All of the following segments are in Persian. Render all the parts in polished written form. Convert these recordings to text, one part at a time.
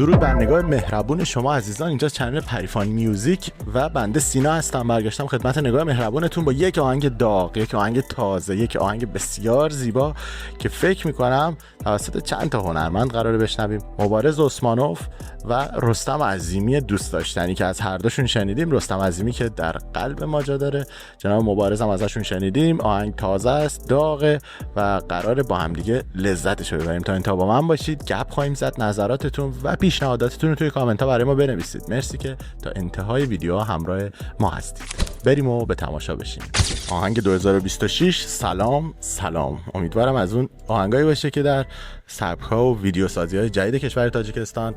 درود بر نگاه مهربون شما عزیزان. اینجا چنل پریفان میوزیک و بنده سینا هستم. برگشتم خدمت نگاه مهربونتون با یک آهنگ داغ، یک آهنگ تازه، یک آهنگ بسیار زیبا که فکر میکنم توسط چند تا هنرمند قراره بشنویم. مبارز عثمانوف و رستم عظیمی دوست داشتنی که از هر دوشون شنیدیم. رستم عظیمی که در قلب ما جا داره، جناب مبارز هم ازشون شنیدیم. آهنگ تازه است، داغه و قراره با هم دیگه لذتشو ببریم. تا انتها با من باشید، گپ خواهیم زد، نظراتتون و پیشنهاداتتون رو توی کامنت ها برای ما بنویسید. مرسی که تا انتهای ویدیو همراه ما هستید. بریم و به تماشا بشیم. آهنگ 2026 سلام. امیدوارم از اون آهنگایی باشه که در سبک‌ها و ویدیو سازی‌های جدید کشور تاجیکستان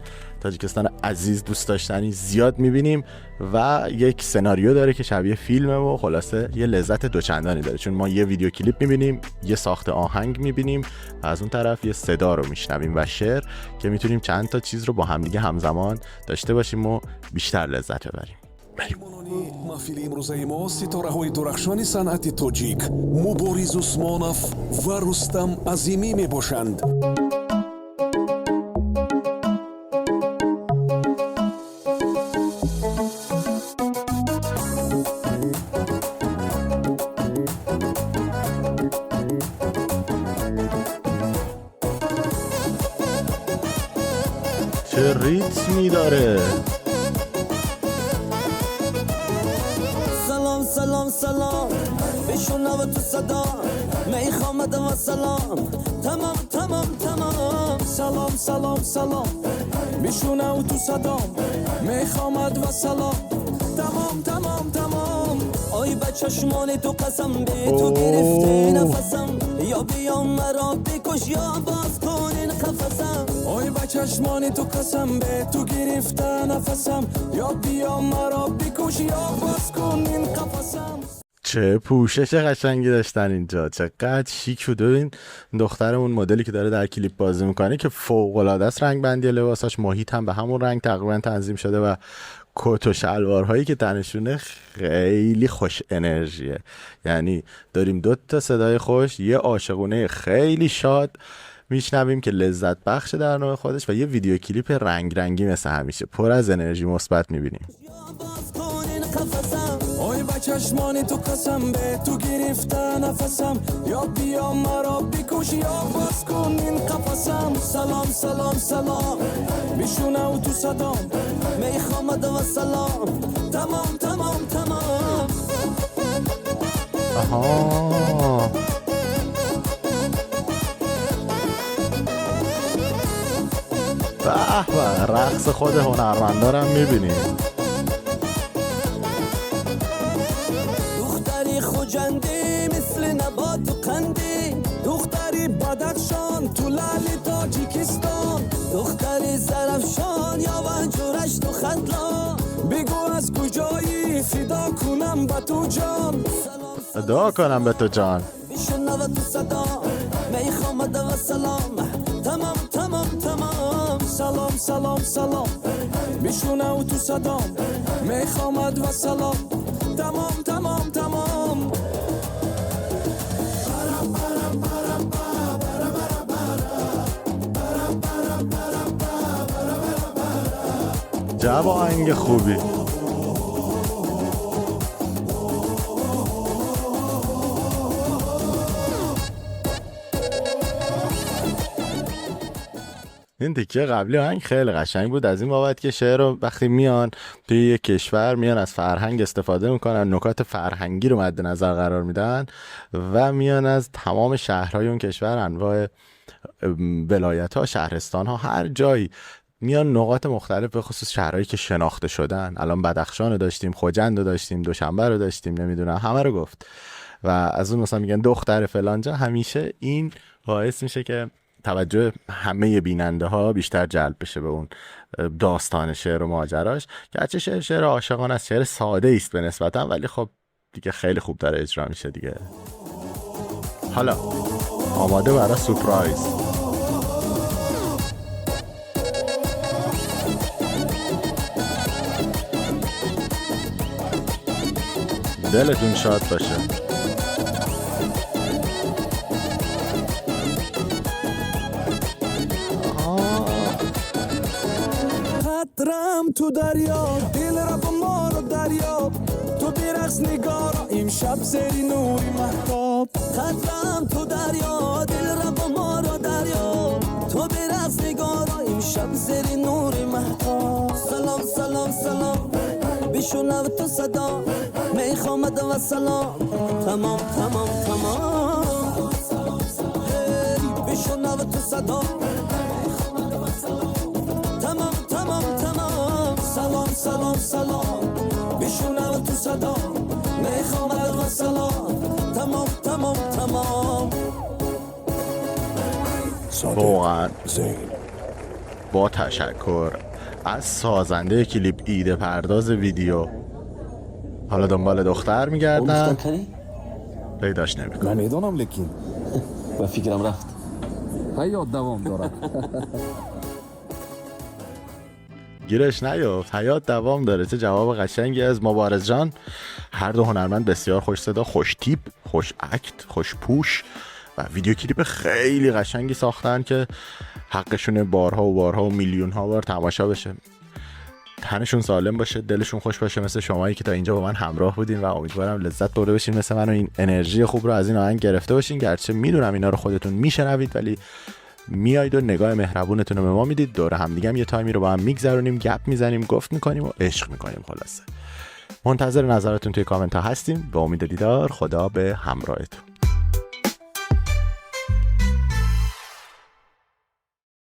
عزیز دوست داشتنی زیاد می‌بینیم و یک سناریو داره که شبیه فیلمه و خلاصه یه لذت دوچندانی داره، چون ما یه ویدیو کلیپ می‌بینیم، یه ساخت آهنگ می‌بینیم و از اون طرف یه صدا رو میشنویم و شعر که میتونیم چند تا چیز رو با هم دیگه همزمان داشته باشیم و بیشتر لذت ببریم. محفل امروزه ما ستاره‌های درخشان صنعت تاجیک مبارز عثمانوف و رستم عظیمی میباشند. چه ریتمی داره. سلام بشنو تو صدا میخوام و سلام تمام سلام بشنو تو صدا میخوام و سلام تمام آی با چشمان تو قسم به تو گرفته نفسم یا بیام مرا بکش یا باز کنین قفسم آی با چشمان تو قسم به تو گرفته نفسم یا بیام مرا بکش یا باز کنین قفسم. چه پوشش قشنگی داشتن اینجا، چقدر شیک شد. این دخترمون مدلی که داره در کلیپ بازی میکنه که فوق العاده است، رنگ بندی لباساش، محیط هم به همون رنگ تقریبا تنظیم شده و کت و شلوارهایی که تنشونه خیلی خوش انرژیه. یعنی داریم 2 تا صدای خوش، یه عاشقونه خیلی شاد میشنویم که لذت بخش در نوع خودش و یه ویدیو کلیپ رنگی مثل همیشه پر از انرژی مثبت میبینیم. آی با چشمان تو قسم به تو گرفته نفسم یا بیا مرا بکش یا باز کن این قفسم. سلام بشنو تو صدام میخوام و سلام تمام آها به رقص خود هنرمندارم میبینیم. دختری خوجندی مثل نبات و قندی، دختری بدخشان تو لال تاجیکستان، دختری زرفشان یا ونجورش تو خندلا، بگو از کجایی فدا کنم به تو جان. دعا کنم به تو جان. بشنو تو صدا میخوام و سلام تمام سلام بشنو تو صدا میخوام و سلام تمام جواب آهنگ خوبی. این تیکه قبلی آهنگ خیلی قشنگ بود، از این بابت که شعر رو وقتی میان توی یک کشور میان از فرهنگ استفاده میکنن، نکات فرهنگی رو مد نظر قرار میدن و میان از تمام شهرهای اون کشور، انواع ولایت ها، شهرستان ها، هر جایی میان نقاط مختلف، به خصوص شهرهایی که شناخته شدن. الان بدخشان رو داشتیم، خوجند رو داشتیم، دوشنبه رو داشتیم، نمیدونم همه رو گفت و از اون مثلا میگن دختر فلانجا. همیشه این باعث میشه که توجه همه بیننده ها بیشتر جلب بشه به اون داستان شعر و ماجراش، گرچه شعر عاشقانه است، شعر ساده است به نسبتا، ولی خب دیگه خیلی خوب داره اجرا میشه دیگه. حالا آماده برای سورپرایز. دلتون شاد باشه. قطرم تو دریا دل را با ما رو دریا تو برقص نگارا امشب زیر نوری مهتاب قطرم تو دریا دل را با ما رو دریا تو برقص نگارا امشب زیر نوری مهتاب سلام سلام سلام بشنو تو صدا میخوامد و سلام تمام تمام تمام بشنو تو صدا تمام تمام تمام سلام سلام سلام بشنو تو صدا میخوامد و سلام تمام تمام تمام واقعا زین با تشکر از سازنده کلیپ، ایده پرداز ویدیو. حالا دنبال دختر میگردن پیداش نمیکنم. من میدونم لیکن و فکرم رفت. حیات دوام دارد. گیرش نیفت، حیات دوام داره. چه جواب قشنگی از مبارز جان. هر دو هنرمند بسیار خوش صدا، خوش تیپ، خوش اکت، خوش پوش و ویدیو کلیپ خیلی قشنگی ساختن که حقشونه بارها و بارها و میلیون ها بار تماشا بشه. تنشون سالم باشه، دلشون خوش باشه، مثل شمایی که تا اینجا با من همراه بودین و امیدوارم لذت برده باشین مثل من و این انرژی خوب رو از این آهنگ گرفته باشین. گرچه میدونم اینا رو خودتون میشنوید ولی میایید و نگاه مهربونتون رو به ما میدید. دور هم دیگه یه تایمی رو با هم میگذرونیم، گپ میزنیم، گفت میکنیم و عشق میکنیم. خلاصه منتظر نظراتون توی کامنت ها هستیم. به امید دیدار، خدا به همراهتون.